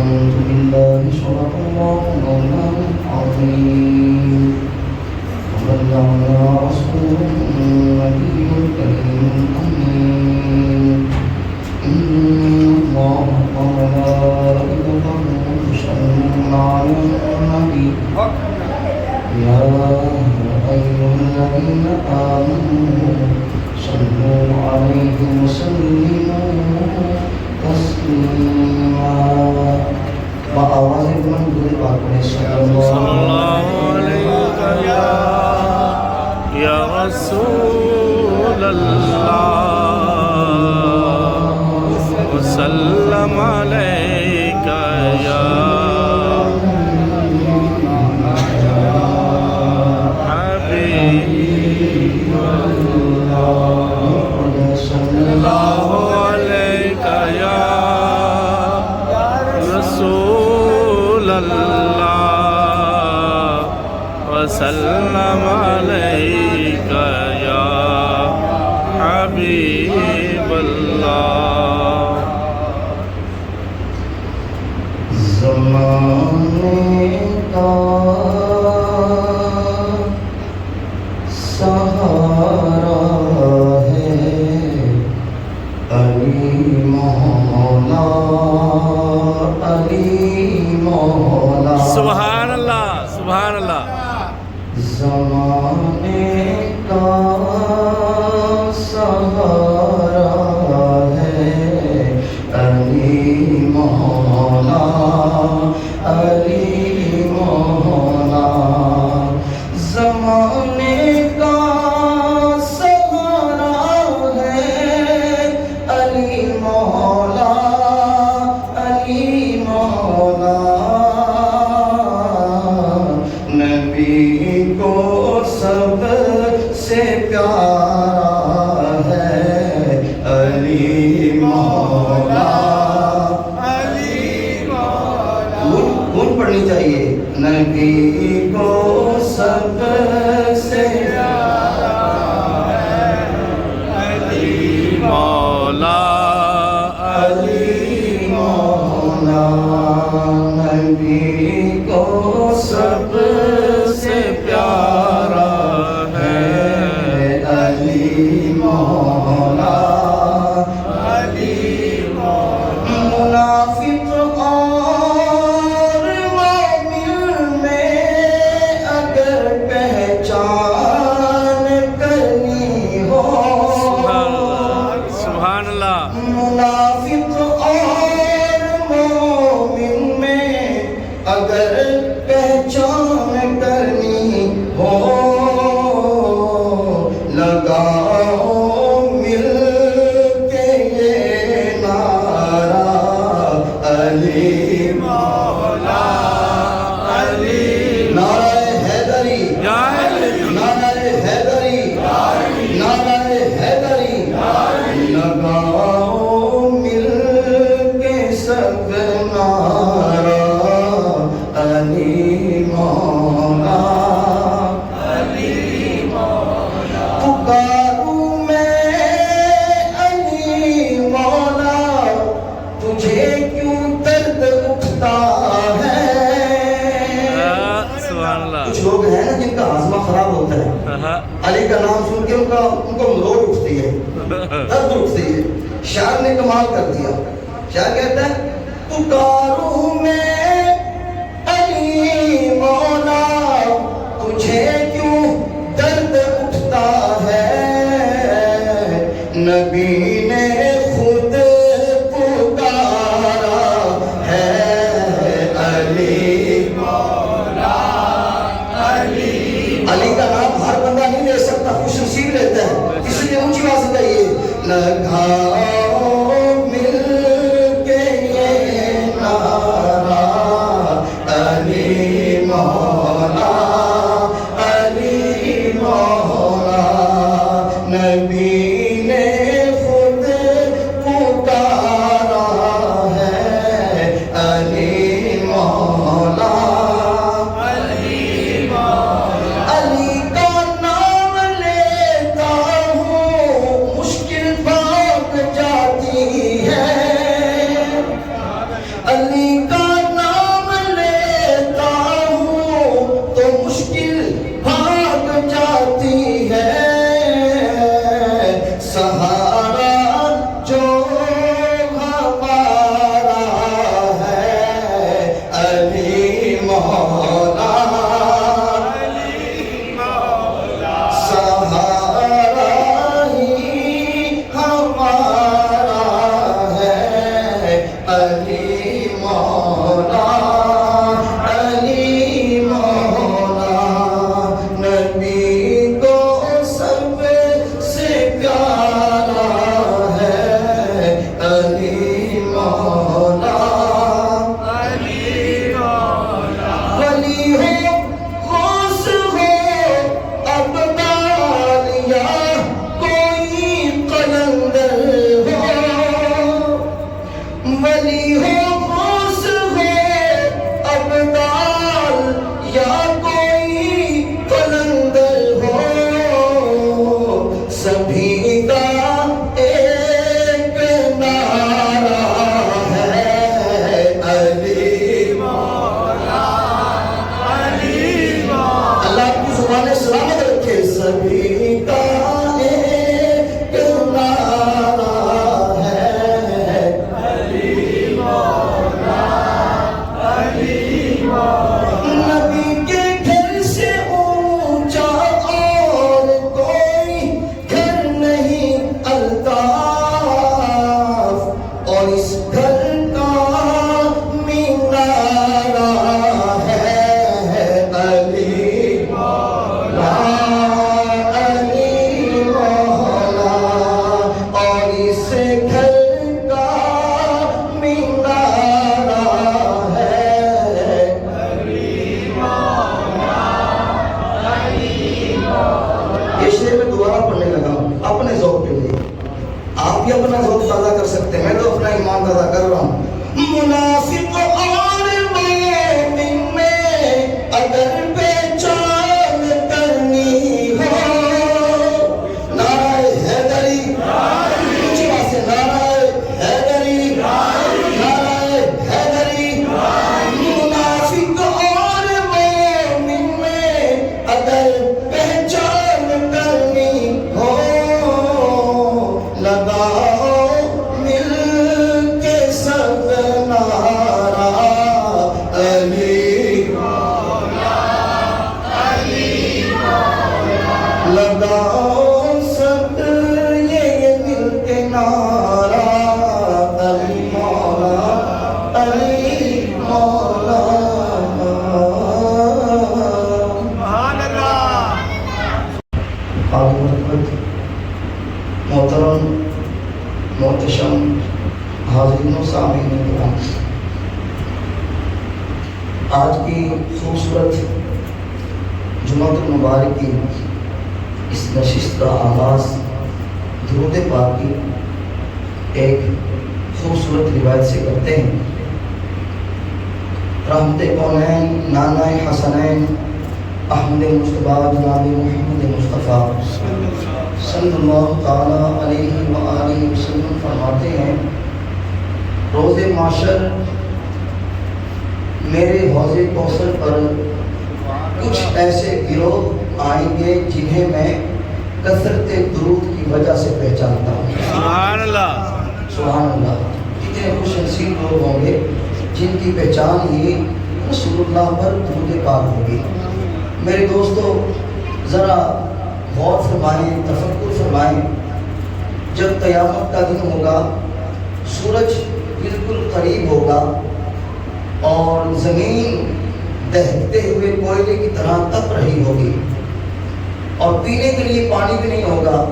آمنت بالله صدق الله مولانا العظيم وبلغنا رسوله النبي الكريم الأمين إن الله وملائكته يصلون على النبي يا أيها الذين آمنوا صلوا عليه وسلموا تسليما بآواز بلند پاک نے صلی اللہ علیہ یا رسول اللہ وسلم علیک یا حبیب اللہ صلی اللہ علیک یا رسول اللہ وسلم علیک یا حبیب اللہ زمانے کا سہارا ہے علی مولا علی مولا سبحان اللہ سبحان اللہ زمانے کا سہارا ہے علی مولا علی مولا زمانے کا سہارا ہے علی مولا علی مولا نبی کو سب سے پیارا ہے علی مولا علی مولا کون پڑھنی چاہیے نبی کو سب سے پیارا ہے علی مولا علی مولا نبی کو سب سے پیارا ہے علی مولا علی مولا منافق اور مومن میں اگر پہچان کرنی ہو سبحان اللہ منافق اور مومن میں اگر پہچان کرنی ہو لگاؤ مل کے یہ نعرہ علی مولا علی نعرہ حیدری نعرہ حیدری نعرہ حیدری لگاؤ مل کے سب نعرہ علی مولا علی مولا پکاروں میں علی مولا تجھے کیوں درد اٹھتا ہے سبحان اللہ کچھ لوگ ہیں نا جن کا ہاضمہ خراب ہوتا ہے علی کا نام سن کے ان کو مروڑ اٹھتی ہے درد اٹھتی ہے شاعر نے کمال کر دیا شاعر کہتا ہے پکاروں میں علی مولا تجھے کیوں درد اٹھتا ہے نبی نے خود پکارا ہے علی مولا علی علی کا نام ہر بندہ نہیں لے سکتا خوش نصیب لیتا ہے اس لیے اونچی آواز سے کہیے لگاؤ مل کے یہ نعرہ آج کی خوبصورت جمعۃ المبارک کی اس نشست کا آغاز درود پاک کی ایک خوبصورت روایت سے کرتے ہیں۔ رحمت کونین نانا حسنین احمد مصطفیٰ جناب محمد مصطفیٰ صلی اللہ تعالیٰ علیہ وآلہ وسلم فرماتے ہیں، روز معشر میرے حوض کوثر پر کچھ ایسے گروہ آئیں گے جنہیں میں کثرت درود کی وجہ سے پہچانتا ہوں۔ سبحان اللہ، سبحان اللہ۔ کتنے خوش نصیب لوگ ہوں گے جن کی پہچان ہی رسول اللہ پر درود پاک ہوگی۔ میرے دوستو ذرا غور فرمائیں، تفکر فرمائیں، جب قیامت کا دن ہوگا، سورج بالکل قریب ہوگا اور زمین دہتے ہوئے کوئلے کی طرح تپ رہی ہوگی اور پینے کے لیے پانی بھی نہیں ہوگا،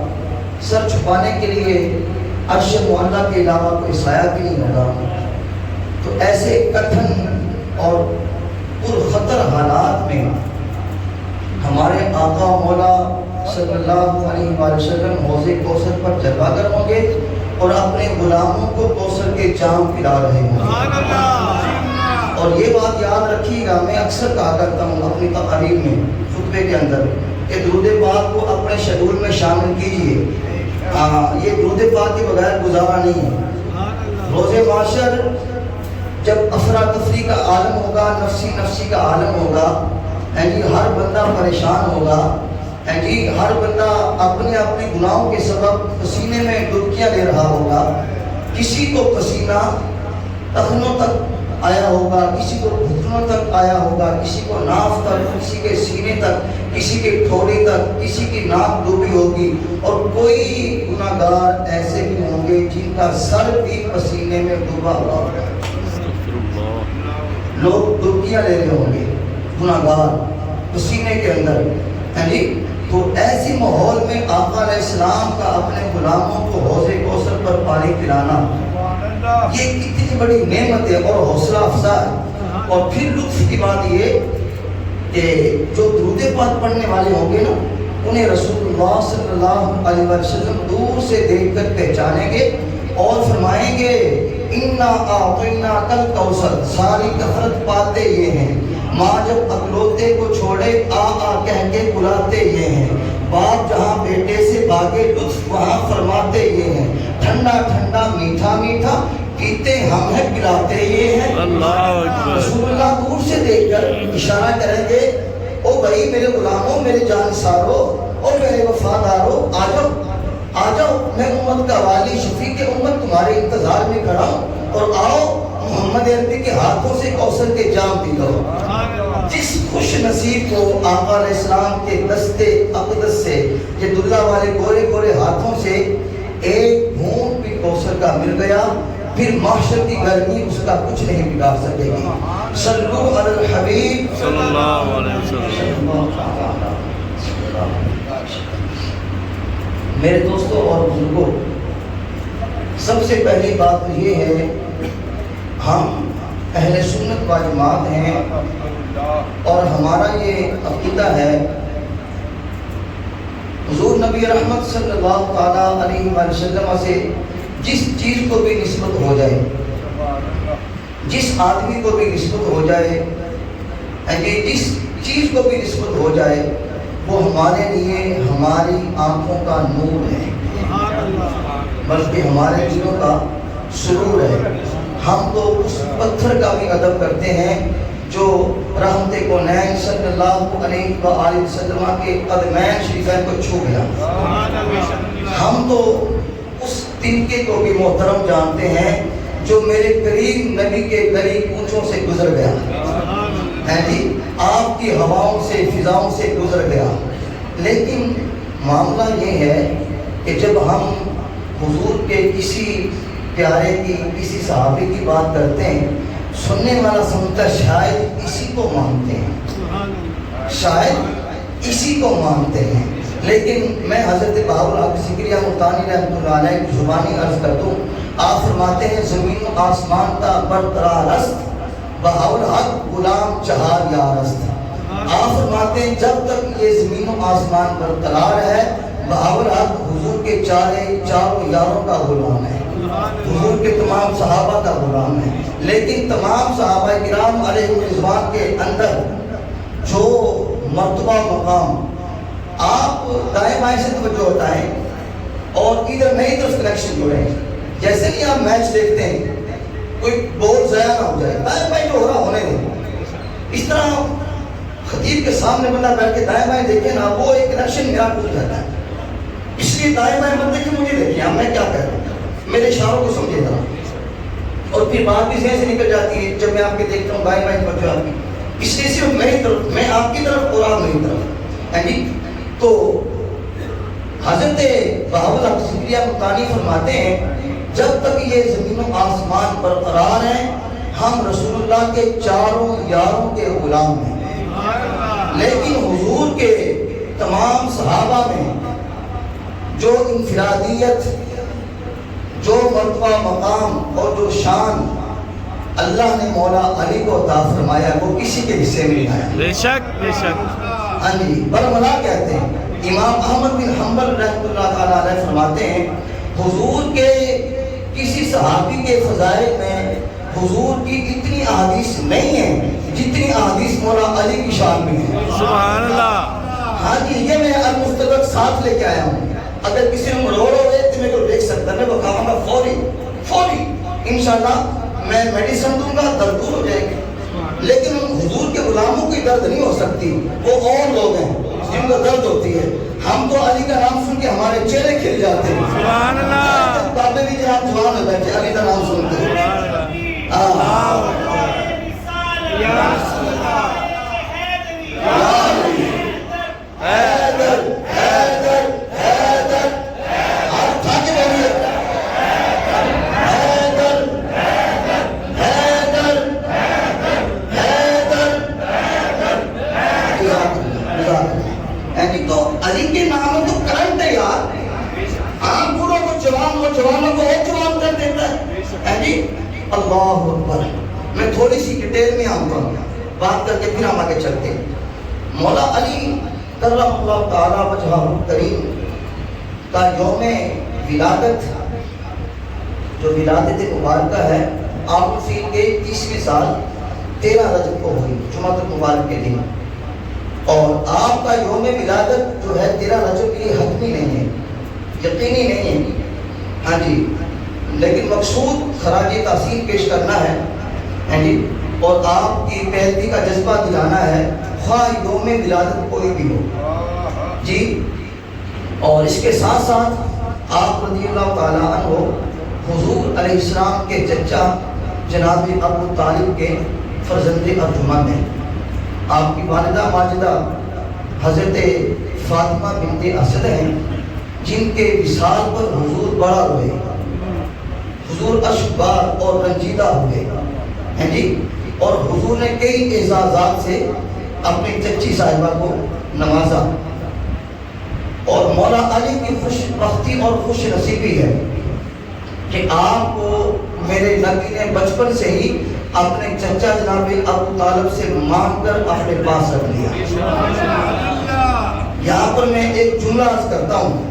سر چھپانے کے لیے عرش معلیٰ کے علاوہ کوئی سایہ بھی نہیں ہوگا، تو ایسے کٹھن اور پرخطر حالات میں ہمارے آقا مولا صلی اللہ علیہ وآلہ وسلم حوض کوثر پر جلوہ گر ہوں گے اور اپنے غلاموں کو کوثر کے جام پلا رہے ہوں گے۔ اور یہ بات یاد رکھیے گا، میں اکثر کہا کرتا ہوں اپنی تقاریر میں، خطبے کے اندر، کہ درود پاک کو اپنے شیڈول میں شامل کیجئے۔ یہ درود پاک کے بغیر گزارا نہیں ہے۔ روز معاشر جب افراتفری کا عالم ہوگا، نفسی کا عالم ہوگا، ہر بندہ پریشان ہوگا، ہر بندہ اپنے اپنے گناہوں کے سبب پسینے میں ڈبکیاں لے رہا ہوگا، کسی کو پسینہ ٹخنوں تک آیا ہوگا، کسی کو گھٹنوں تک آیا ہوگا، کسی کو ناف تک، کسی کے سینے تک، کسی کے ٹھوڑے تک، کسی کی ناک ڈوبی ہوگی، اور کوئی گناہگار ایسے بھی ہوں گے جن کا سر بھی پسینے میں ڈوبا ہوا ہوگا۔ لوگ ڈبکیاں لے رہے ہوں گے، گناہگار پسینے کے اندر، تو ایسی ماحول میں آقا علیہ السلام کا اپنے غلاموں کو حوض کوثر پر پانی پلانا یہ کتنی بڑی نعمت ہے اور حوصلہ افزا ہے۔ اور پھر لطف کی بات یہ کہ جو درود پاک پڑھنے والے ہوں گے نا، انہیں رسول اللہ صلی اللہ علیہ وسلم دور سے دیکھ کر پہچانیں گے اور فرمائیں گے اِنَّا أَعْطَيْنَاكَ الْكَوْثَرَ، ساری کثرت پاتے یہ ہیں، ماں جب اکلوتے کو چھوڑے آ کہہ کے بلاتے یہ ہیں، باپ جہاں بیٹے سے بھاگے لطف وہاں فرماتے یہ ہیں، ٹھنڈا ٹھنڈا میٹھا میٹھا پیتے ہم ہیں پلاتے یہ ہیں۔ رسول اللہ دور سے دیکھ کر اشارہ کریں گے، او بھائی میرے غلاموں، میرے جانثاروں اور میرے وفاداروں، آ جاؤ، میں امت کا والی شفیع امت تمہارے انتظار میں کھڑا ہوں، اور آؤ محمد عربی کے ہاتھوں سے کوثر کے جام پی لو۔ جس خوش نصیب کو آقا علیہ السلام کے دستے اقدس سے، یہ دلہ والے گورے گورے ہاتھوں سے ایک گھونٹ بھی کوثر کا مل گیا، پھر محشر کی گرمی اس کا کچھ نہیں بگاڑ سکے گی۔ صلو علی الحبیب صلی اللہ علیہ وسلم۔ میرے دوستوں اور بزرگوں، سب سے پہلی بات یہ ہے، ہم اہل سنت و جماعت ہیں اور ہمارا یہ عقیدہ ہے، حضور نبی رحمت صلی اللہ تعالیٰ علیہ وآلہ وسلم سے جس چیز کو بھی نسبت ہو جائے، جس آدمی کو بھی نسبت ہو جائے، جس چیز کو بھی نسبت ہو جائے، وہ ہمارے لیے ہماری آنکھوں کا نور ہے، بلکہ ہمارے دلوں کا سرور ہے۔ ہم تو اس پتھر کا بھی ادب کرتے ہیں جو رحمت کونین صلی اللہ علیہ وآلہ وسلم کے قدمین شریفین کو چھو گیا۔ ہم تو اس تنکے کو بھی محترم جانتے ہیں جو میرے کریم نبی کے گلی کوچوں سے گزر گیا، آپ کی ہواؤں سے فضاؤں سے گزر گیا۔ لیکن معاملہ یہ ہے کہ جب ہم حضور کے کسی پیارے کی، کسی صحابی کی بات کرتے ہیں، سننے والا سمجھتا شاید اسی کو مانتے ہیں، شاید اسی کو مانتے ہیں، لیکن میں حضرت بہاءالحق سکریہ ملتانی رحمۃ اللہ علیہ کی زبانی عرض کر دوں، آپ فرماتے ہیں زمین و آسمان کا برقرار است بہاول حق غلام چہار یارست. آپ فرماتے ہیں جب تک یہ زمین و آسمان برقرار ہے بہاول حق حضور کے چاروں یاروں کا غلام ہے, حضور کے تمام صحابہ کا غلام ہے. لیکن تمام صحابہ کرام علیہ رضوان کے اندر جو مرتبہ مقام, آپ دائیں بائیں سے توجہ ہٹائیں اور ادھر نئی طرف کنیکشن جوڑیں. جیسے کہ آپ میچ دیکھتے ہیں کوئی بال ضائع نہ ہو جائے, دائیں بائیں جو ہو رہا ہونے دیں. اس طرح خطیب کے سامنے بندہ بیٹھ کے دائیں بائیں دیکھے نا, وہ ایک کنیکشن میرا ٹوٹ جاتا ہے. اس لیے دائیں بائیں بندے کی مجھے دیکھیں, اب میں کیا کر رہا ہوں, میرے اشاروں کو سمجھے ذرا. اور پھر بات بھی ذہن سے نکل جاتی ہے جب میں آپ کے دیکھتا ہوں دائیں بائیں توجہ آپ کی. اس لیے صرف میری طرف, میں آپ کی طرف اور آپ میری طرف. تو حضرت بہاول حق شکریہ مطانی فرماتے ہیں جب تک یہ زمین و آسمان برقرار ہیں ہم رسول اللہ کے چاروں یاروں کے غلام ہیں. لیکن حضور کے تمام صحابہ میں جو انفرادیت, جو مرتبہ مقام اور جو شان اللہ نے مولا علی کو عطا فرمایا وہ کسی کے حصے میں نہیں آیا. بے شک بے شک. ہاں جی, برملا کہتے ہیں. امام احمد بن حنبل رحمۃ اللہ تعالیٰ علیہ فرماتے ہیں حضور کے کسی صحابی کے فضائل میں حضور کی اتنی احادیث نہیں ہیں جتنی احادیث مولا علی کی شان میں ہیں. سبحان اللہ. ہاں جی, یہ میں المستدرک ساتھ لے کے آیا ہوں. اگر کسی نے مروڑ ہو رہے تو میں کو دیکھ سکتا, میں بتاؤں گا فوری انشاءاللہ میں میڈیسن دوں گا, درد دور ہو جائے گی. لیکن حضور کے غلاموں کی درد نہیں ہو سکتی, وہ اور لوگ ہیں جن کو درد ہوتی ہے. ہم تو علی کا نام سن کے ہمارے چہرے کھل جاتے ہیں. سبحان اللہ. بابے بھی جناب جوان ہو بیٹھے علی کا نام سنتے ہیں. علی کے نام تو کرنٹ ہے یار, عام بوڑھوں کو جوان ہو, جوانوں کو اور جوان کر دیتا ہے جی. اللہ اکبر. میں تھوڑی سی ڈیٹیل میں آؤں گا, بات کر کے پھر ہم آگے چلتے ہیں. مولا علی کرم اللہ تعالیٰ وجہہ کریم کا یوم ولادت, جو ولادت مبارکہ ہے, آپ الفیل کے 30ویں سال 13 رجب کو ہوئی, جمعۃ المبارک کے دن. اور آپ کا یوم ولادت جو ہے 13 رجب کے لیے حتمی نہیں ہے, یقینی نہیں ہے. ہاں جی, لیکن مقصود خراج تحسین پیش کرنا ہے. ہاں جی, اور آپ کی پیروی کا جذبہ دلانا ہے خواہ یوم ولادت کوئی بھی ہو جی. اور اس کے ساتھ ساتھ آپ رضی اللہ تعالیٰ عنہ حضور علیہ السلام کے چچا جناب ابو طالب کے فرزند ارجمند ہیں. آپ کی والدہ ماجدہ حضرت فاطمہ بنت اسد ہیں جن کے وصال پر حضور بڑا روئے, حضور اشکبار اور رنجیدہ ہوئے ہیں جی. اور حضور نے کئی اعزازات سے اپنی چچی صاحبہ کو نوازا. اور مولا علی کی خوش بختی اور خوش نصیبی ہے کہ آپ کو میرے نبی نے بچپن سے ہی اپنے چچا جناب ابو طالب سے مانگ کر اپنے پاس رکھ لیا. یہاں پر میں ایک جملہ عرض کرتا ہوں,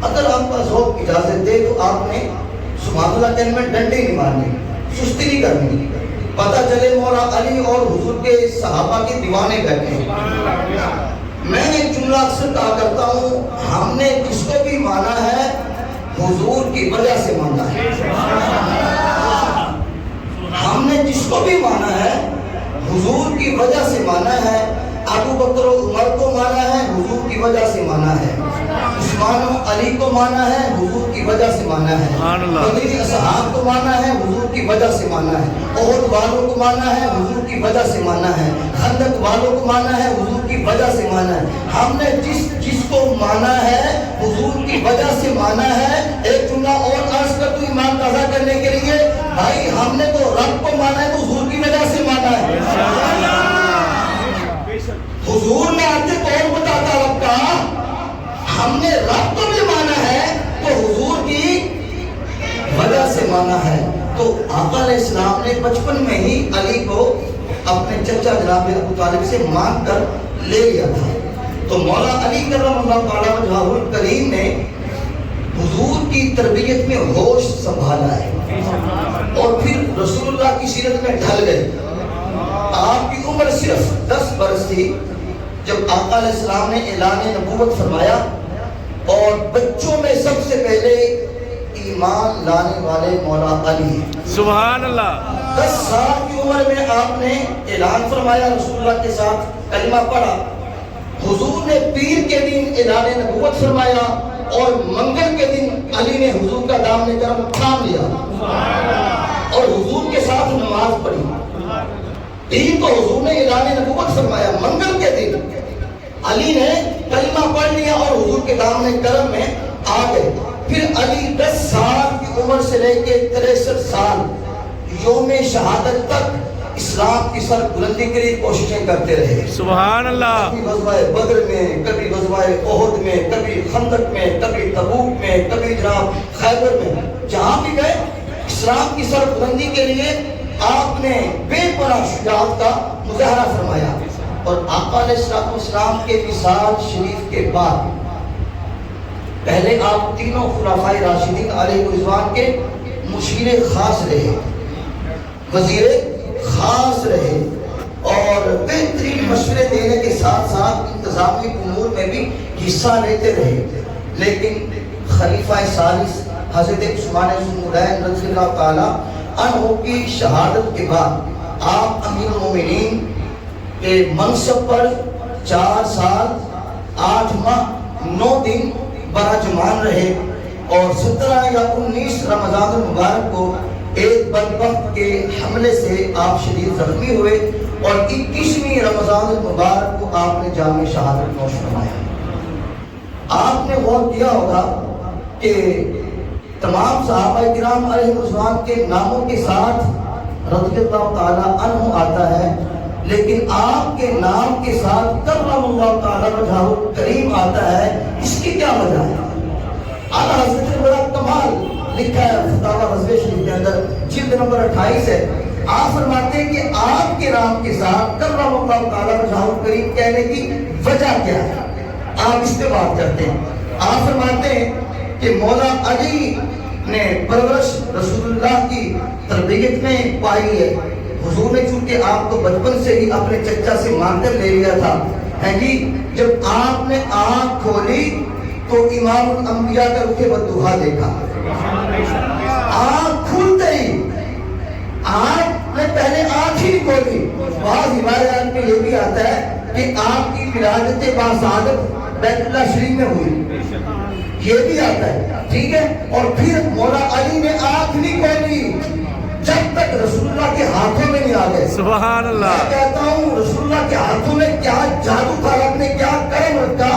اگر آپ کا ذوق اجازت دے تو آپ نے سبحان اللہ کہنے میں ڈنڈے نہیں مارنے, سستی نہیں کرنی. پتہ چلے مولا علی اور حضور کے صحابہ کے دیوانے بیٹھے. میں ایک جملہ اکثر کہا کرتا ہوں, ہم نے جس کو بھی مانا ہے حضور کی وجہ سے مانا ہے. ہم نے جس کو بھی مانا ہے حضور کی وجہ سے مانا ہے. ابو بکر و عمر کو مانا ہے حضور کی وجہ سے مانا ہے. عثمان و علی کو مانا ہے حضور کی وجہ سے مانا ہے. بدری اصحاب کو مانا ہے حضور کی وجہ سے مانا ہے. احد والوں کو مانا ہے حضور کی وجہ سے مانا ہے. خندق والوں کو مانا ہے حضور کی وجہ سے مانا ہے. ہم نے جس کو مانا ہے حضور کی وجہ سے مانا ہے. ایک جملہ اور عرض کر دوں ایمان تازہ کرنے کے لیے, بھائی ہم نے تو رب کو مانا ہے تو حضور کی وجہ سے مانا ہے. حضور نے آتے کون بتاتا رب کا, ہم نے رب کو بھی مانا ہے تو حضور کی وجہ سے مانا ہے. تو آقا علیہ السلام نے بچپن میں ہی علی کو اپنے چچا جناب ابو طالب سے مانگ کر لے لیا تھا۔ تو مولا علی کرم اللہ تعالیٰ وجہہ الکریم نے حضور کی تربیت میں ہوش سنبھالا ہے اور پھر رسول اللہ کی سیرت میں ڈھل گئے۔ آپ کی عمر صرف 10 برس تھی جب آقا علیہ السلام نے اعلان نبوت فرمایا، اور بچوں میں سب سے پہلے ایمان لانے والے مولا علی ہیں۔ سبحان اللہ۔ 10 سال کی عمر میں آپ نے اعلان فرمایا، رسول اللہ کے ساتھ کلمہ پڑھا، حضور نے پیر کے دن اعلان نبوت فرمایا، اور منگل کے دن علی نے حضور کا دامن کرم تھام لیا اور حضور کے ساتھ نماز پڑھی۔ دین کو حضور نے اعلان نبوت فرمایا، منگل کے دن علی نے کلمہ پڑھ لیا اور حضور کے دامن کرم میں آ گئے۔ پھر علی 10 سال کی عمر سے لے کے 63 سال یوم شہادت تک اسلام کی سر بلندی کے لیے کوششیں کرتے رہے۔ سبحان اللہ۔ کبھی غزوہ بدر میں، کبھی غزوہ احد میں، کبھی خندق میں، کبھی تبوک میں، کبھی جناب خیبر میں، جہاں بھی گئے اسلام کی سر بلندی کے لیے آپ نے بے پناہ شجاعت کا مظاہرہ فرمایا۔ اور آقا علیہ السلام کے وصال شریف کے بعد پہلے آپ تینوں خلفائے راشدین علیہ رضوان کے مشیر خاص رہے، وزیر خاص رہے، اور بہترین مشورے دینے کے ساتھ ساتھ انتظامی امور میں بھی حصہ لیتے رہے۔ لیکن خلیفہ ثالث حضرت عثمان ذو النورین رضی اللہ تعالی عنہ کی شہادت کے بعد آپ امیر المومنین کے منصب پر 4 سال 8 ماہ 9 دن براجمان رہے، اور 17 یا 19 رمضان المبارک کو ایک بدبخت کے حملے سے آپ شدید زخمی ہوئے، اور 21ویں رمضان المبارک کو آپ نے جام شہادت نوش فرمایا۔ آپ نے غور کیا ہوگا کہ تمام صحابہ کرام علیہ رضوان کے ناموں کے ساتھ رضی اللہ تعالی عنہ آتا ہے، لیکن آپ کے نام کے ساتھ کرم اللہ تعالی وجہہ کریم آتا ہے۔ اس کی کیا وجہ ہے؟ اعلیٰ حضرت نے بڑا کمال لکھا ہے فتاوی رضویہ شریف کے اندر، جلد نمبر 28 ہے۔ آپ فرماتے ہیں کہ آپ کے نام کے ساتھ کرم اللہ تعالی وجہہ کریم کہنے کی وجہ کیا ہے؟ آپ اس پہ بات کرتے ہیں۔ آپ فرماتے ہیں کہ مولا علی نے پرورش رسول اللہ کی تربیت میں پائی ہے۔ حضور نے چونکہ آپ کو بچپن سے ہی اپنے چچا سے مانگ کر لے لیا تھا، ہے جی، جب آپ نے آنکھ کھولی تو امام الانبیاء کا رخ بدوحا دیکھا۔ آنکھ کھولتے ہی آپ نے پہلے آنکھ ہی نہیں کھولی۔ بعض روایات میں یہ بھی آتا ہے کہ آپ کی ولادت باسعادت بیت اللہ شریف میں ہوئی، یہ بھی آتا ہے، ٹھیک ہے۔ اور پھر مولا علی نے آنکھ نہیں کھولی جب تک رسول اللہ کے ہاتھوں میں نہیں آ گئے۔ سبحان اللہ۔ میں کہتا ہوں رسول اللہ کے ہاتھوں میں کیا جادو تھا، رب نے کیا کرم رکھا۔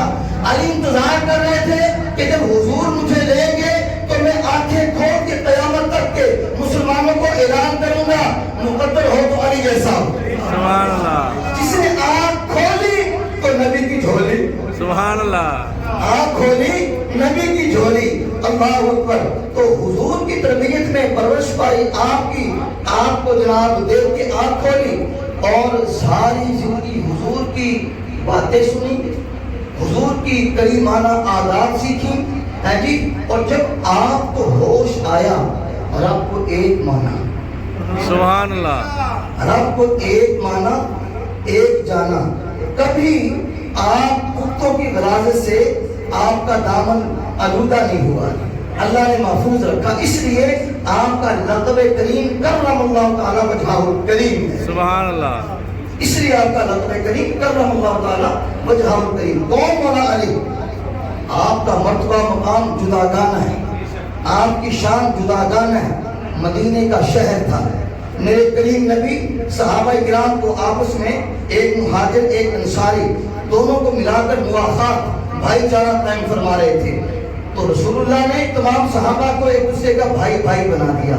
علی انتظار کر رہے تھے کہ جب حضور مجھے لیں گے تو میں آنکھیں کھول کے قیامت تک کے مسلمانوں کو اعلان کروں گا، مقدر ہو تو علی جیسا ہو۔ سبحان اللہ۔ جس نے آنکھ کھولی تو نبی کی جھولی، سبحان اللہ۔ آنکھ کھولی نبی کی جھولی، اللہ اکبر۔ تو حضور کی تربیت میں پرورش پائی آپ کی، آپ کو جناب دیکھ کے آنکھ کھولی، اور ساری زندگی حضور کی باتیں سنی، حضور کی کریمانہ عادات سیکھی، ہے جی۔ اور جب آپ کو ہوش آیا، رب کو ایک مانا، سبحان اللہ۔ رب کو ایک مانا، ایک جانا۔ کبھی آپ کتوں کی غلاظت سے آپ کا دامن آلودہ نہیں ہوا، اللہ نے محفوظ رکھا، اس لیے آپ کا لقب کریم کرم اللہ تعالی وجہہ کریم ہے۔ سبحان اللہ۔ اس لیے آپ کا لقب کریم کرم اللہ تعالی وجہہ کریم۔ کون مولا علی؟ آپ کا مرتبہ مقام جداگانہ ہے، آپ کی شان جداگانہ ہے۔ مدینے کا شہر تھا، میرے کریم نبی صحابہ کرام کو آپس میں ایک مہاجر ایک انصاری دونوں کو ملا کر موافقت بھائی چارہ قائم فرما رہے تھے۔ تو رسول اللہ نے تمام صحابہ کو ایک دوسرے کا بھائی بھائی بنا دیا،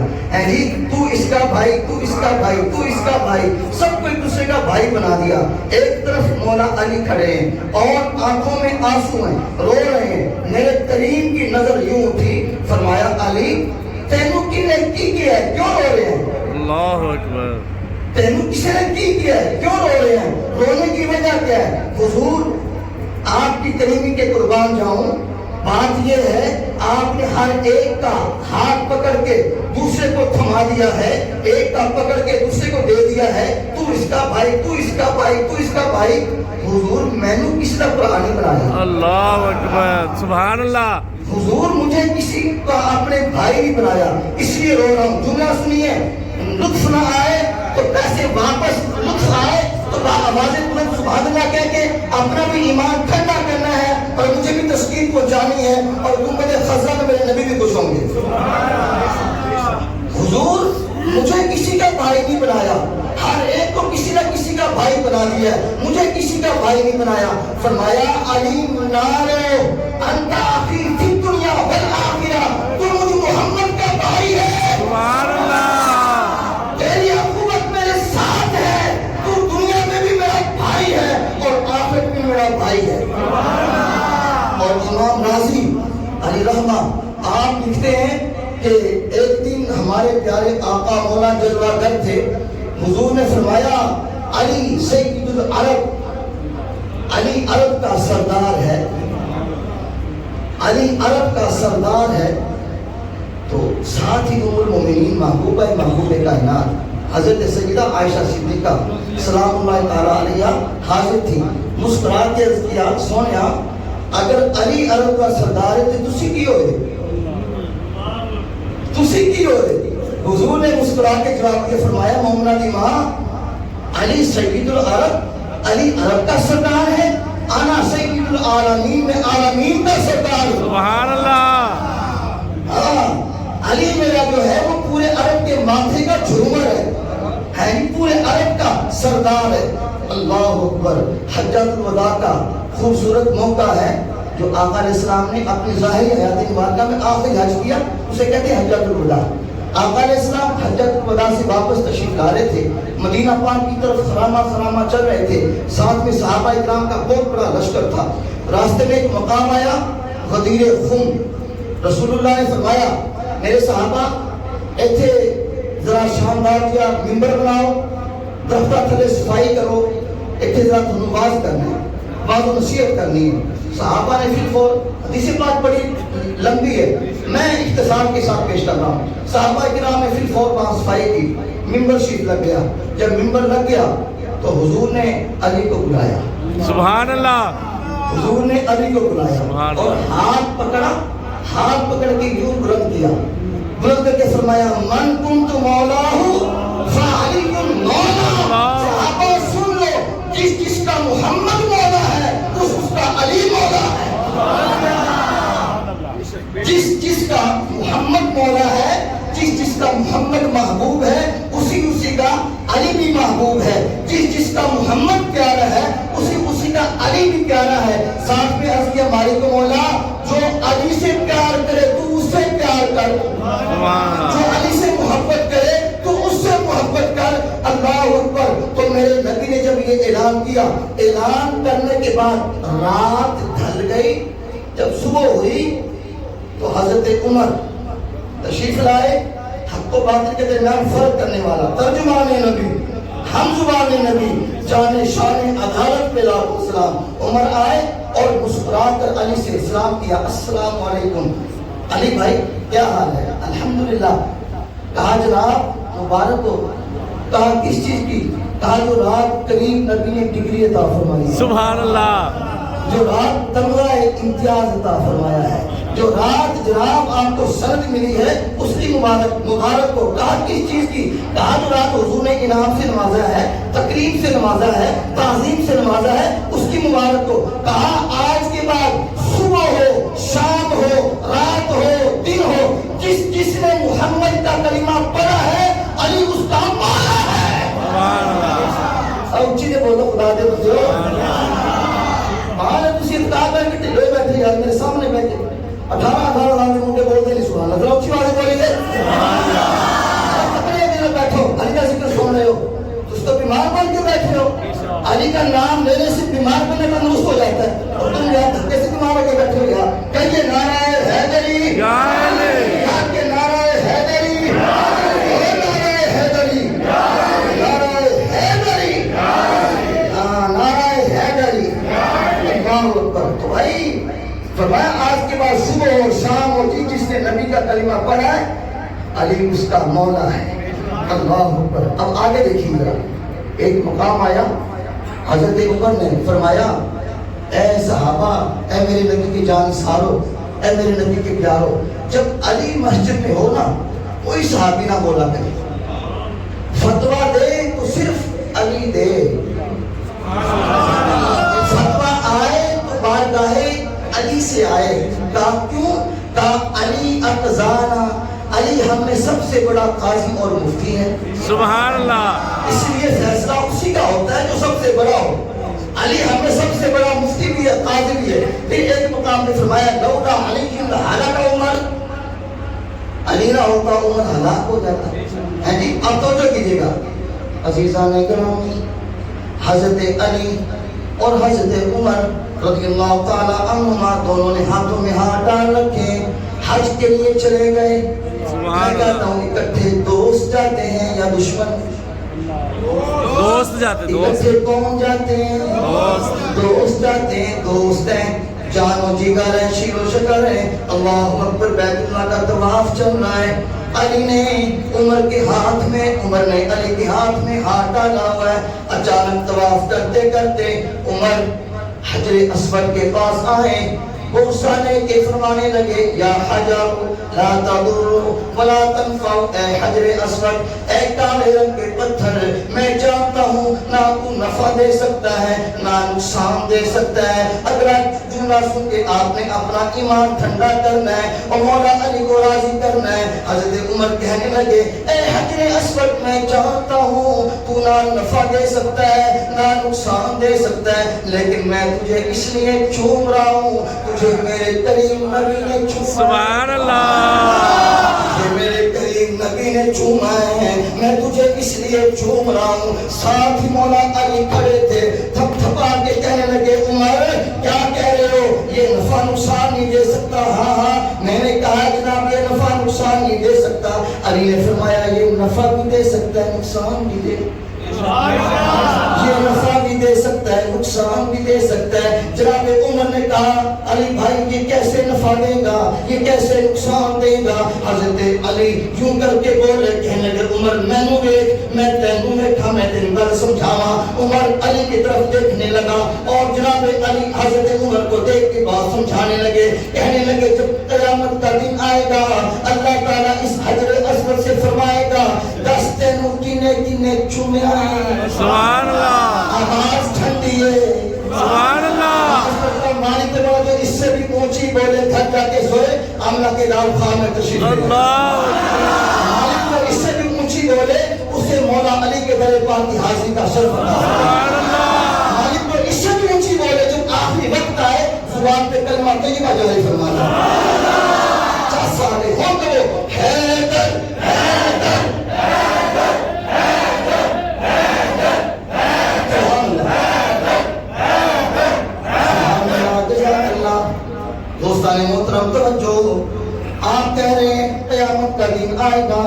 تو اس کا بھائی، تو اس کا بھائی، تو اس کا بھائی، سب کو ایک دوسرے کا بھائی بنا دیا۔ ایک طرف مولا علی کھڑے ہیں اور آنکھوں میں آنسو ہیں، رو رہے ہیں۔ میرے کریم کی نظر یوں اٹھی، فرمایا علی تینوں کی نیکی کی ہے، کیوں رو رہے ہیں؟ اللہ اکبر۔ تینوں کسی نے کی کیا ہے، کیوں رو رہے ہیں؟ رونے کی وجہ کیا ہے؟ حضور آپ کی کریمی کے قربان جاؤں، بات یہ ہے آپ نے ہر ایک کا ہاتھ پکڑ کے دوسرے کو تھما دیا ہے، ایک کا پکڑ کے دوسرے کو دے دیا ہے، تو اس کا بھائی، تو اس کا بھائی، تو اس کا بھائی۔ حضور میں نے کسی کا قرآن نہیں بنایا، اللہ اکبر، سبحان اللہ۔ حضور مجھے کسی کا اپنے بھائی نہیں بنایا، اس لیے رو رہا ہوں۔ جملہ سنیے، لطف نہ آئے تو پیسے واپس، لطف آئے تو آواز بلند سبحان اللہ کہہ کے اپنا بھی ایمان ٹھنڈا کرنا ہے اور مجھے بھی تسکین پہنچانی ہے، اور گنبد خضرا میں میرے نبی بھی خوش ہوں گے۔ حضور مجھے کسی کا بھائی نہیں بنایا، ہر ایک کو کسی نہ کسی کا بھائی بنا دیا ہے، مجھے کسی کا بھائی نہیں بنایا۔ فرمایا علی منار انت اخی فی الدنیا والآخرہ، تو مجھ محمد کا بھائی ہے، سبحان اللہ۔ تیری اخوت میرے ساتھ ہے، تو دنیا میں بھی میرا بھائی ہے اور آخرت میں میرا بھائی ہے۔ اور امام راضی علی رحمہ آپ لکھتے ہیں کہ ایک دن ہمارے پیارے آقا مولا جلوہ گر تھے، حضور نے فرمایا علی سید العرب، علی عرب کا سردار ہے، علی عرب کا سردار ہے۔ تو ساتھ ہی ام المومنین محبوبہ محبوب کائنات حضرت سیدہ عائشہ صدیقہ سلام اللہ تعالیٰ علیہ حاضر تھی، مسکرا کے عرض کیا سونیا اگر علی عرب کا سردار ہے تو تسی کی ہوئے، تسی کی ہوئے؟ حضور نے مسکرا کے جواب کے فرمایا مومنہ دی ماں، علی سید العرب، علی عرب کا سردار ہے، انا سید العالمین، میں عالمین کا سردار ہوں۔ سبحان اللہ۔ ہاں علی میرا جو ہے وہ پورے عرب کے ماتھے کا جھومر ہے پورے عرب کا سردار ہے۔ اللہ اکبر۔ حجۃ الوداع کا خوبصورت موقع ہے جو آقا علیہ السلام نے اپنی ظاہری حیات مبارکہ میں آخری حج کیا، اسے کہتے ہیں حجۃ الوداع۔ آقا علیہ السلام حجۃ الوداع سے واپس تشریف لا رہے تھے، مدینہ پاک کی طرف خرامہ چل رہے تھے، ساتھ میں صحابہ اکرام کا بہت بڑا لشکر تھا۔ راستے میں ایک مقام آیا غدیر خم، رسول اللہ نے فرمایا میرے صحابہ ایتھے ذرا شاندار کیا ممبر بناؤ، درختہ تھلے صفائی کرو، ایتھے ذرا تھنو واز کرنا ہے، واز و نصیحت کرنی ہے۔ صحابہ نے فی الفور، حدیث پاک بڑی لمبی ہے، میں اختصار کے ساتھ پیش کر رہا ہوں۔ صحابہ کرام نے فی الفور وہاں صفائی کی، ممبر شریف لگ گیا۔ جب ممبر لگ گیا تو حضور نے علی کو بلایا، سبحان اللہ۔ حضور نے علی کو بلایا اور ہاتھ پکڑا، ہاتھ پکڑ کے یوں بلند کیا، بلند کر کے فرمایا من کنت مولاہ فعلی مولا۔ صحابہ سن لو، جس کا محمد مولا ہے اس کا علی مولا ہے، جس کا محمد مولا ہے، جس کا محمد محبوب ہے اسی کا علی بھی محبوب ہے، جس کا محمد پیارا ہے اسی کا علی بھی پیارا ہے۔ ساتھ میں عرض کیا مالک مولا جو علی سے پیار کرے تو اس سے پیار کر، جو علی سے محبت کرے تو اس سے محبت کر۔ اللہ اکبر۔ تو میرے نبی نے جب یہ اعلان کیا، اعلان کرنے کے بعد رات ڈھل گئی، جب صبح ہوئی تو حضرت عمر تشریف لائے، حق و باطل کے درمیان فرق کرنے والا، ترجمان نبی، ہم زبان نبی، جانے شان عدالت پہ لاکھ السلام۔ عمر آئے اور مسکرا کر علی سے سلام کیا، السلام علیکم علی بھائی کیا حال ہے؟ الحمدللہ۔ کہا جناب مبارک ہو۔ کہا کس چیز کی؟ کہا جو رات کریم نبی نے ڈگری عطا فرمائی، سبحان اللہ۔ جو رات تمغہ امتیاز عطا فرمایا ہے، جو رات جناب آپ کو سند ملی ہے اس کی مبارک کو۔ کہا کس چیز کی؟ کہا جو رات حضور نے انعام سے نوازا ہے، تقریب سے نوازا ہے، تعظیم سے نوازا ہے، اس کی مبارک کو۔ کہا آج کے بعد صبح ہو، شام ہو، رات ہو، دن ہو، جس نے محمد کا کلمہ پڑھا ہے علی اس کا مولا ہے۔ اونچی نے بولو خدا دے بچو، آنے تسی اتقاب ہے کہ ٹھلے بیٹھے یار میرے سامنے بیٹھے 18 سال کے منڈے بولتے نہیں سبحان اللہ، اچھی باتیں بولی گئے اپنے دن بیٹھو، علی کا ذکر سن رہے ہو، تس تو بیمار بن کے بیٹھے ہو، علی کا نام لینے سے بیمار بننے کا درست ہو جاتا ہے، اور تم یہاں دھکے سے بیمار ہو کے بیٹھے ہو یار۔ کہیے نعرہ حیدری، یار کے نعرہ حیدری، نعرہ حیدری، نعرہ فرمایا آج کے بعد صبح اور شام اور جس نے نبی کا کلمہ پڑھا ہے علی اس کا مولا ہے۔ اللہ اکبر۔ اب آگے دیکھیے ذرا، ایک مقام آیا، حضرت عمر نے فرمایا اے صحابہ، اے میرے نبی کی جان سارو، اے میرے نبی کے پیارو، جب علی مسجد میں ہو نا کوئی صحابی نہ بولا کرے، فتویٰ دے تو صرف علی دے، فتویٰ آئے تو بارگاہ علی سے آئے۔ کہا کیوں؟ کہا علی اقضانا، علی ہم میں سب سے بڑا قاضی اور مفتی ہے، سبحان اللہ، اس لیے فیصلہ اسی کا ہوتا ہے جو سب سے بڑا ہو۔ علی ہم میں سب سے بڑا مفتی بھی ہے، قاضی بھی ہے۔ پھر ایک مقام میں فرمایا لولا علی لہلک عمر، علی نہ ہوتا عمر ہلاک ہو جاتا ہے جی۔ اب توجہ کیجیے گا عزیزان گرامی، حضرت علی اور حضرت عمر رضی اللہ تعالی عنہما دونوں نے ہاتھوں میں ہاتھ ڈال رکھے، حج کے لیے چلے گئے۔ میں کہتا ہوں اکٹھے دوست جاتے ہیں یا دشمن؟ دوست جاتے، دوست اکٹھے کون جاتے ہیں؟ دوست جاتے ہیں، دوست ہیں، جان و جگر ہے، شیر و شکر ہے۔ اللہ اکبر، بیت اللہ کا طواف چل رہا ہے، علی نے عمر کے ہاتھ میں، عمر نے علی کے ہاتھ میں ہاتھ ڈالا ہوا ہے۔ اچانک طواف کرتے کرتے عمر حجر اسود کے پاس آئے، وہ سالے کے فرمانے لگے یا حجر لا تضر ولا تنفع، اے حجر اسود، اے کالے رنگ کے پتھر، میں جانتا ہوں نہ تو نفع دے سکتا ہے نہ نقصان دے سکتا ہے۔ اگلا جملہ سن کے آپ نے اپنا ایمان ٹھنڈا کرنا ہے اور مولا علی کو راضی کرنا ہے۔ حضرت عمر کہنے لگے اے حجر اسود، میں جانتا ہوں تو نہ نفع دے سکتا ہے نہ نقصان دے سکتا ہے، لیکن میں تجھے اس لیے چوم رہا ہوں، تجھے میرے کریم نبی نے چوما، سبحان اللہ، تجھے میرے کریم نبی نے چوما ہے، میں تجھے اس لیے چوم رہا ہوں۔ ساتھ ہی مولا علی کھڑے تھے، تھپ تھپا کے کہنے لگے عمر کیا کہہ رہے ہو، یہ نفع نقصان نہیں دے سکتا؟ ہاں ہاں میں نے کہا جناب یہ نفع نقصان نہیں دے سکتا۔ علی نے فرمایا یہ نفع بھی دے سکتا ہے نقصان بھی دے، یہ نفع بھی دے سکتا ہے نقصان بھی دے سکتا ہے۔ جناب عمر نے کہا علی بھائی یہ کیسے نفع دے گا، یہ کیسے نقصان دے گا؟ حضرت علی یوں کر کے بولے، کہنے لگے عمر مینوں ویکھ، میں تینوں ویکھا، میں تینوں گل سمجھاواں۔ عمر علی کی طرف دیکھنے لگا اور جناب علی حضرت عمر کو دیکھ کے بات سمجھانے لگے، کہنے لگے جب قیامت کا دن آئے گا اللہ تعالیٰ اس حجر اسود سے فرمائے گا دس تینوں کنے کنے چومیا ہے، سبحان اللہ، آواز ٹھنڈی ہے، سبحان اللہ، مالک کے بعد اس سے بھی اونچی بولے، گھر جا کے سوئے آملہ کے دار خان میں تشریف لے گئے۔ مالک کو اس سے بھی اونچی بولے، اسے مولا علی کے در پاک کی حاضری کا شرف عطا فرمائے۔ مالک کو اس سے بھی اونچی بولے، جب آخری وقت آئے زبان پہ کلمہ طیبہ جاری فرمانا، 50 سال ہو تو حیدر حیدر حیدر حیدر حیدر دوستان محترم توجہ، آپ کہہ رہے ہیں قیامت کا دن آئے گا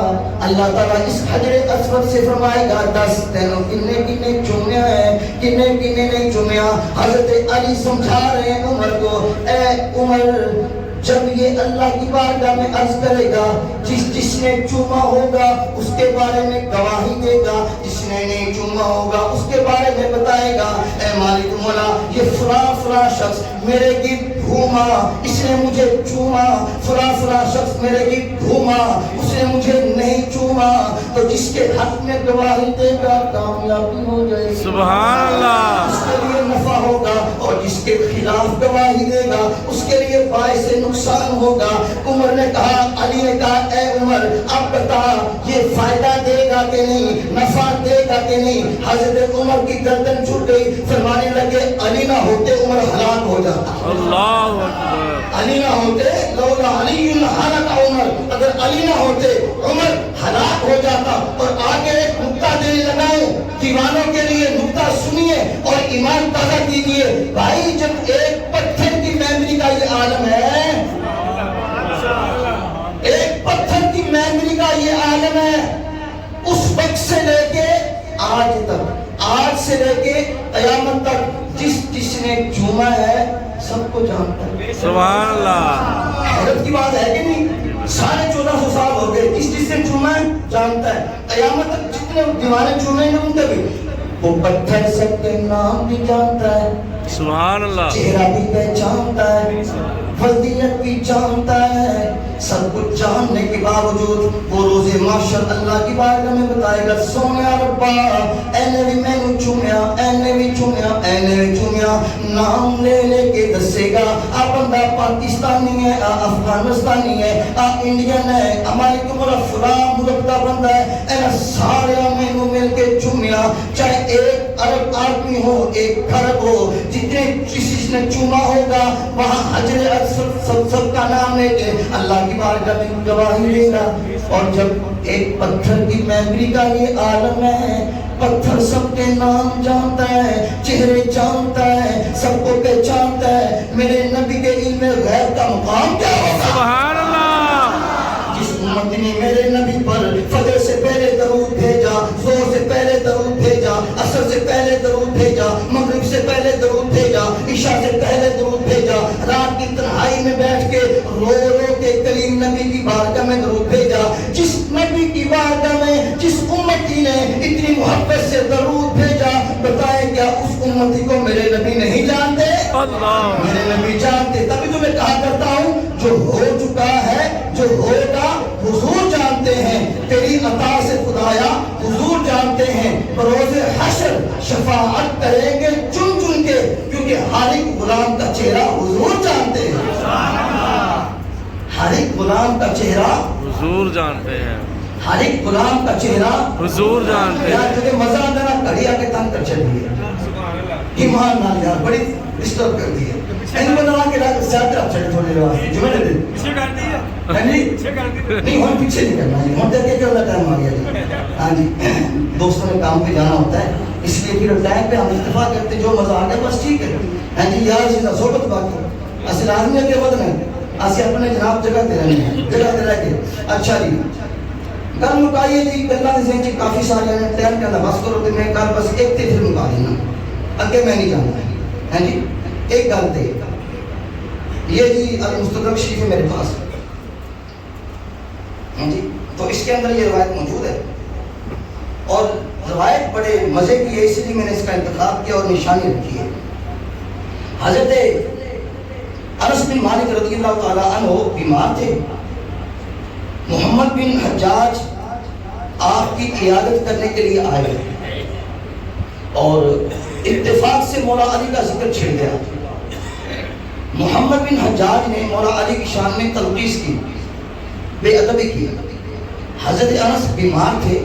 اللہ تعالیٰ اس حجر اسود سے فرمائے گا دس تینوں کنے کنے چومیا ہے، کنے کنے نہیں چومیا۔ حضرت علی سمجھا رہے ہیں عمر کو، اے عمر جب یہ اللہ کی بارگاہ میں عرض کرے گا جس نے چوما ہوگا اس کے بارے میں گواہی دے گا، جس نے نہیں چوما ہوگا اس کے بارے میں بتائے گا اے مالک مولا یہ فلاں فلاں شخص میرے گرد گھوما، اس نے مجھے چوما، فلاں فلاں شخص میرے گرد گھوما، اس نے مجھے نہیں چوما، تو جس کے حق میں گواہی دے گا کامیابی ہو جائے گی، سبحان اللہ، اس کے لیے نفع ہوگا، اور جس کے خلاف گواہی دے گا اس کے لیے باعث نقصان ہوگا۔ عمر نے کہا، علی نے کہا اے عمر اب بتا یہ فائدہ دے گا کہ نہیں، نفع دے گا کہ نہیں؟ حضرت عمر کی گردن چھوٹ گئی، فرمانے لگے علی نہ ہوتے عمر ہلاک ہو جاتا، اللہ اکبر، علی نہ ہوتے لولا علی ہلاک عمر، اگر علی نہ ہوتے عمر ہلاک ہو جاتا۔ اور آگے ایک نکتہ دینے لگاؤں دیوانوں کے لیے، نکتہ سنیے اور ایمان تازہ کیجیے۔ بھائی جب ایک پتھر کی میموری کا یہ عالم ہے، ایک پتھر کی میموری کا یہ عالم ہے، اس وقت سے لے کے آج تک، آج سے لے کے قیامت تک جس نے چوما ہے سب کو جانتا ہے. سبحان اللہ. حیرت کی بات ہے کہ نہیں؟ 1450 سال ہو گئے. جس نے چوما ہے جانتا ہے. قیامت تک جتنے دیوانے چومیں گے ان کے بھی وہ پتھر سب کے نام بھی جانتا ہے. سبحان اللہ. چہرہ بھی پہچانتا ہے, فضیلت بھی جانتا ہے. سب کچھ جاننے کے باوجود وہ روز محشر اللہ کی بارگاہ میں بتائے گا سونیا ربا اے نے بھی میں نے چومیا, اے نے بھی چومیا, اے نے بھی چومیا. نام لے لے کے دسے گا آ بندہ پاکستانی ہے, آ افغانستانی ہے, آ انڈین ہے, ہماری تمہارا فلاں ملک کا بندہ ہے. اے نا سارے میں نے مل کے چومیا, چاہے ایک ارب آدمی ہو, ایک خرب ہو, جتنے کسی نے چوما ہوگا وہاں حجر اسود سب کا نام لے کے اللہ کی بارگاہ میں گواہی دے گا. اور جب ایک پتھر کی میموری کا یہ عالم ہے, پتھر سب کے نام جانتا ہے, چہرے جانتا ہے, سب کو پہچانتا ہے. میرے نبی کے علم غیب کا مقام کیا ہوگا؟ سبحان اللہ. جس امت نے میرے نبی پر فجر سے پہلے درود بھیجا, ظہر سے پہلے درود بھیجا, عصر سے پہلے درود بھیجا, مغرب سے پہلے درود بھیجا, عشاء سے پہلے درود بھیجا, رات کی تنہائی میں بیٹھ کے رو رو کے کریم نبی کی بارگاہ میں درود بھیجا. جس نبی کی بارگاہ میں جس امتی نے اتنی محبت سے درود بھیجا, بتائیں کیا اس امتی کو میرے نبی نہیں جانتے؟ اللہ. میرے نبی جانتے. تبھی تو میں کہا کرتا ہوں جو ہو چکا ہے, جو ہوگا حضور جانتے ہیں. تیری عطا سے خدایا حضور جانتے ہیں. بروز حشر شفاعت کریں گے چن چن کے, کیونکہ ہر ایک غلام کا چہرہ حضور جانتے ہیں. ہر ایک غلام کا چہرہ حضور جانتے ہیں. ہر ایک غلام کا چہرہ حضور جانتے ہیں. یار تجھے مزہ آتا نا, کڑی آ کے تنگ کر چلی ہے ایمان نال یار, بڑی ڈسٹرب کر دی ہے. ان کو نہ کے رات ساتھ رات چڑھ تھوڑی رات جو میں نے دن پیچھے کر دی ہے. نہیں ہم پیچھے نہیں کرنا جی, ہم دیکھ کے کیا ٹائم آ گیا جی. ہاں جی, دوستوں نے کام پہ جانا ہوتا ہے, اس لیے پھر ٹائم پہ ہم اتفاق کرتے جو مزہ آ گیا بس ٹھیک ہے. ہاں جی یار جی صحبت باقی اصل آدمی کے وقت میں اسی اپنے جناب جگہ دے رہے ہیں, جگہ دے رہ کے. اچھا جی گل مکائیے جی, گلا دے جی کافی سارے ہیں ٹائم کے اندر بس کرو کہ میں کل بس ایک تے پھر مکا دینا, اگے میں نہیں جانا. ہاں جی ایک گل تے یہ جی المستدرک شریف ہے میرے پاس. ہاں جی تو اس کے اندر یہ روایت موجود ہے, اور روایت بڑے مزے کی ہے, اس لیے میں نے اس کا انتخاب کیا اور نشانی رکھی ہے. حضرت انس بن مالک رضی اللہ تعالی عنہ بیمار تھے. محمد بن حجاج آپ کی عیادت کرنے کے لیے آئے اور اتفاق سے مولا علی کا ذکر چھڑ گیا. محمد بن حجاج نے مولا علی کی شان میں تنقیص کی, بے ادبی کی. حضرت انس بیمار تھے,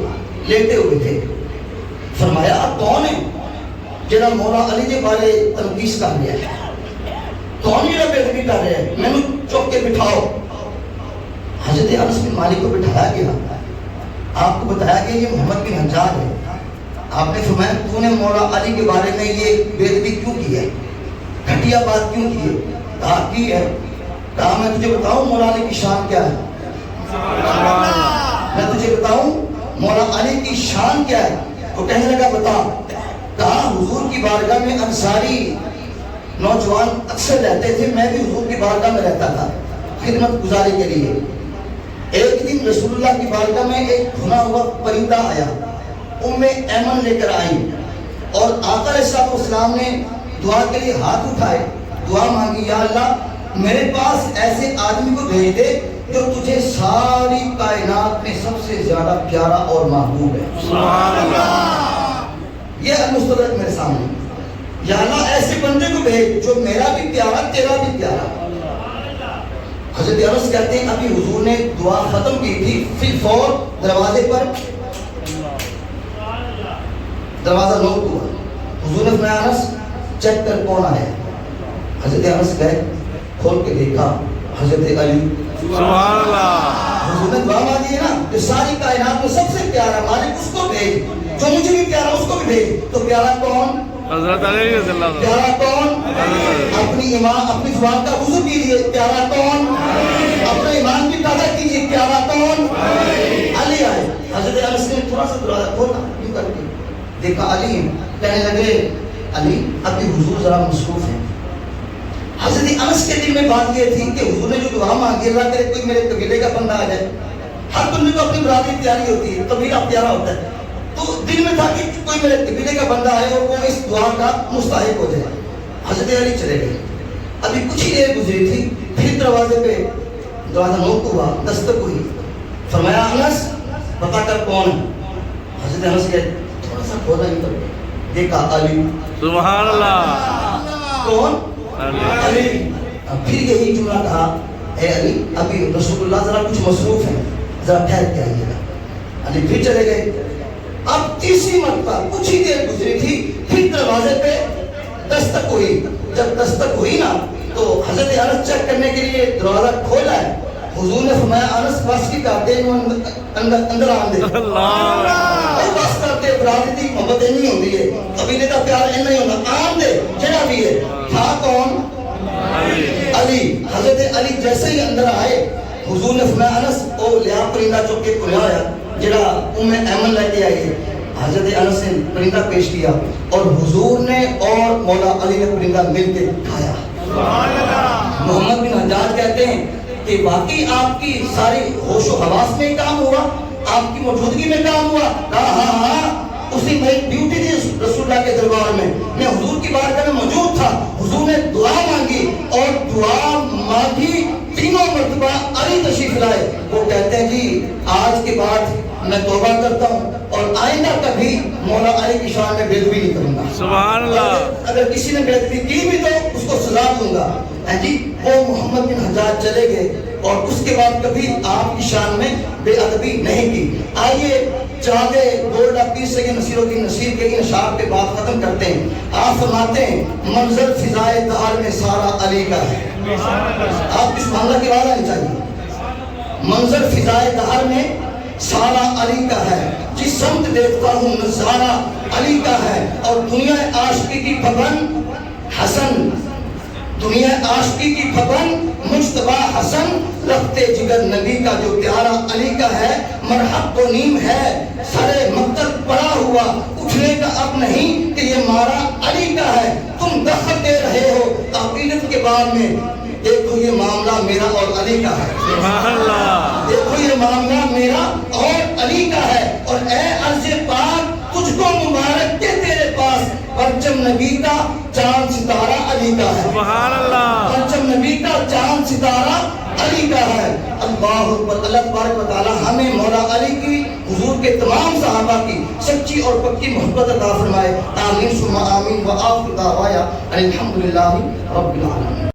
لیٹے ہوئے تھے. فرمایا آپ کون ہیں جنہاں مولا علی کے بارے تنقیص کر لیا ہے, کون یہ بے ادبی کر رہے ہیں, میں نے چوک کے بٹھاؤ. حضرت انس بن مالک کو بٹھایا گیا, آپ کو بتایا کہ یہ محمد بن حجاج ہے. آپ نے فرمایا تو نے مولا علی کے بارے میں یہ بے ادبی کیوں کی ہے, گھٹیا بات کیوں کی ہے؟ کہا کی ہے, کہا میں تجھے بتاؤں مولا علی کی شان کیا ہے, میں تجھے بتاؤں مولا علی کی شان کیا ہے. تو کہنے لگا بتا. کہا حضور کی بارگاہ میں انصاری نوجوان اکثر رہتے تھے, میں بھی حضور کی بارگاہ میں رہتا تھا خدمت گزاری کے لیے. ایک دن رسول اللہ کی بارگاہ میں ایک بھنا ہوا پرندہ آیا, ام ایمن لے کر آئی, اور آقا علیہ السلام نے دعا کے لیے ہاتھ اٹھائے, دعا مانگی یا اللہ میرے پاس ایسے آدمی کو بھیج دے جو تجھے ساری کائنات میں سب سے زیادہ پیارا اور محبوب ہے. سبحان اللہ. یہ المستدرک میرے سامنے, یا اللہ ایسے بندے کو بھیج جو میرا بھی پیارا تیرا بھی پیارا. حضرت انس کہتے ہیں ابھی حضور نے دعا ختم کی تھی, فی الفور دروازے پر دروازہ نوک ہوا. حضور نے فرمایا انس چیک کر کون آیا. حضرت انس گئے, کھول کے دیکھا حضرت علی. سبحان اللہ. حضور نے دعا مانگی ہے نا کہ ساری کائنات میں سب سے پیارا مالک اس کو بھیج, جو مجھے بھی پیارا اس کو بھی بھیج. تو پیارا کون؟ حضرت علی رضی اللہ عنہ. پیارا کون؟ اپنی ایمان اپنی زبان کا وضو کیجیے. پیارا کون؟ اپنے ایمان کی تازہ کیجیے. پیارا کون؟ علی آئے. حضرت انس نے تھوڑا سا دروازہ کھولا یوں کر کے دیکھا علی. کہنے لگے علی ابھی حضور ذرا مصروف ہیں. حضرت انس کے دل میں بات یہ تھی کہ حضور نے جو دعا مانگی اللہ کرے کوئی میرے قبیلے کا بندہ آ جائے. ہر بندے کو اپنی برادری تیاری ہوتی ہے, قبیلہ پیارا ہوتا ہے, تو دل میں تھا کہ کوئی میرے قبیلے کا بندہ آئے اور وہ اس دعا کا مستحق ہو جائے. حضرت علی چلے گئے. ابھی کچھ ہی دیر گزری تھی, پھر دروازے پہ دروازہ نوک ہوا, دستک ہوئی. فرمایا انس پتا کر کون ہے. حضرت انس کے تھوڑا سا کھولا ہی کر دیکھا علی. سبحان اللہ. کون؟ علی. پھر یہی جملہ کہا, اے علی ابھی رسول اللہ ذرا کچھ مصروف ہیں, ذرا ٹھہر کے آئیے گا. علی پھر چلے گئے. اب تیسری مرتبہ کچھ ہی دیر گزری تھی, پھر دروازے پہ دستک ہوئی. جب دستک ہوئی نا تو حضرت انس چیک کرنے کے لیے دروازہ کھولا ہے. حضور نے فرمایا انس بس کی کرتے اندر آن دے. بس کرتے برادری دی محبت نہیں ہوتی ہے, قبیلے کا پیار نہیں ہوتا, آن دے جڑا بھی ہے. تھا کون؟ علی. حضرت علی جیسے ہی اندر آئے حضور نے فرمایا انس او لیا پرندہ چک کے کھلایا ہویا جڑا ایمن لے کے آئی ہے. حضرت انس نے پرندہ پیش کیا اور حضور نے اور مولا علی نے پرندہ مل کے کھایا. محمد بن حجاج کہتے ہیں کہ واقعی آپ کی ساری ہوش و حواس میں کام ہوا, آپ کی موجودگی میں کام ہوا. کہا ہاں اسی میں ڈیوٹی تھی رسول اللہ کے دربار میں, میں حضور کی بارگاہ میں موجود تھا. حضور نے دعا مانگی اور دعا مانگی تینوں مرتبہ علی تشریف لائے. وہ کہتے ہیں جی آج کے بعد میں توبہ کرتا ہوں اور آئندہ کبھی مولا علی کی شان میں بے ادبی نہیں کروں گا. سبحان اللہ. اگر کسی نے بے ادبی کی بھی تو اس کو سزا دوں گا. جی وہ محمد بن حجاج چلے گئے اور اس کے بعد کبھی آپ کی شان میں بے ادبی نہیں کی. آئیے چاہتے 2:30 سیکنڈ نصیر الدین نصیر کے اشعار پہ بات ختم کرتے ہیں. آپ فرماتے ہیں منظر فضائے دہر میں سارا علی کا ہے. آپ اس محلہ کی آواز آنی چاہیے. منظر فضائے دہر میں سارا علی کا ہے, جس سمت دیکھتا ہوں نظارہ علی کا ہے. اور دنیا عاشقی کی پابند حسن, دنیا عاشقی کی پابند مجتبی حسن, رفتے جگر نبی کا جو پیارا علی کا ہے. مرحب تو نیم ہے سرے مقتل پڑا ہوا, اٹھنے کا اب نہیں کہ یہ مارا علی کا ہے. تم دخل دے رہے ہو عقیدت کے بعد میں, دیکھو یہ معاملہ میرا اور علی کا ہے. سبحان اللہ. دیکھو یہ معاملہ میرا اور علی کا ہے. اور اے عرض پاک تجھ کو مبارک کے تیرے پاس پرچم نبی کا چاند ستارہ علی کا ہے. سبحان اللہ. پرچم نبی کا چاند ستارہ علی کا ہے. اللہ اکبر. اللہ تبارک و تعالی ہمیں مولا علی کی حضور کے تمام صحابہ کی سچی اور پکی محبت عطا فرمائے. آمین ثم آمین. وآخر دعوانا الحمدللہ رب العالمین.